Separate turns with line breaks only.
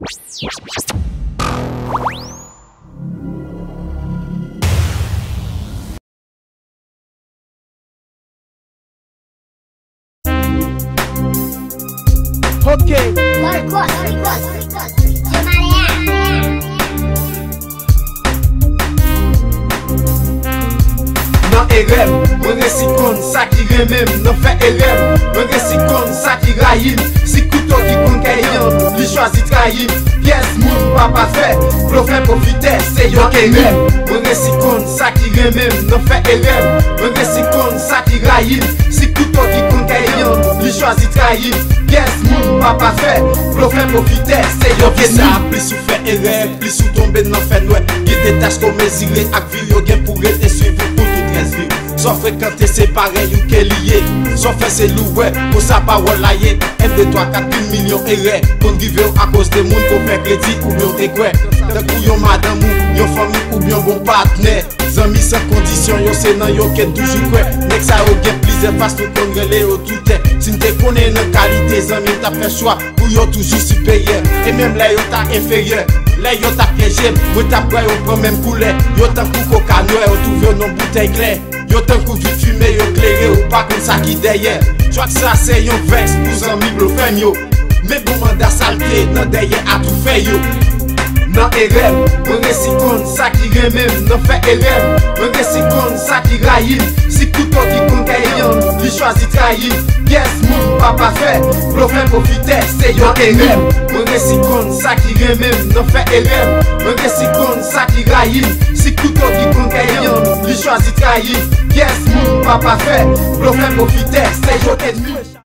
Ok. Nan erem, mwen resikon sa ki remem. Nan fe erem, mwen resikon sa ki rayim. Si kouto ki kon kayan, li chwazi trahim. Yes, moun papa fe, blo fe profite, se yo erem. Mwen resikon sa ki remem. Nan fe erem, mwen resikon sa ki rayim. Si kouto ki kon kayan, li chwazi trahim. Yes, moun papa fe, blo fe profite, se yo erem. Plis ou fe erem, plis ou tombe nan fe noue. Ki detache kon mezire ak vil yo gen pou rete suivi pou tout. Sans fréquenter c'est pareil ou qu'elle y est. Sans faire c'est loué, pour sa parole là y est. 1, 2, 3, 4 millions erreurs. Qu'on rive à cause des moun qu'on fait crédit ou bien des quoi. D'un coup yon madame ou yon famille ou bien bon partenaire. Zami sans condition yon c'est nan yon ken toujours quoi. Nek sa yon gen plaisir parce que qu'on relè au tout est. Si n'te connaît nan qualité zami t'a fait choix pour yon toujours supérieur. Et même là yon t'a inférieur. Là yon t'a piégé, moi t'a pris yon prend même couleur. Yon t'a coup coca noir, yon trouve yon bouteille claire. Yo tan kou vit fume yo klere ou pa kon sa ki derrière. Jwa que ça c'est yon vex pou zami blo fem yo. Mais bon mandat salte nan derrière a tout fait yo. Nan erem, mwen resikon sa ki remem. Nan fe erem, mwen resikon sa ki rayim. Si kouto ki kon kayan, li chwazi trahim. Yes, moun papa fe, blo fe profite, se yo erem. Mwen resikon sa ki remem. Nan fe erem, mwen resikon sa ki rayim. Si kouto ki kon kayan, li chwazi trahim. Yes, moun papa fe, blo fe profite, se yo ennemi.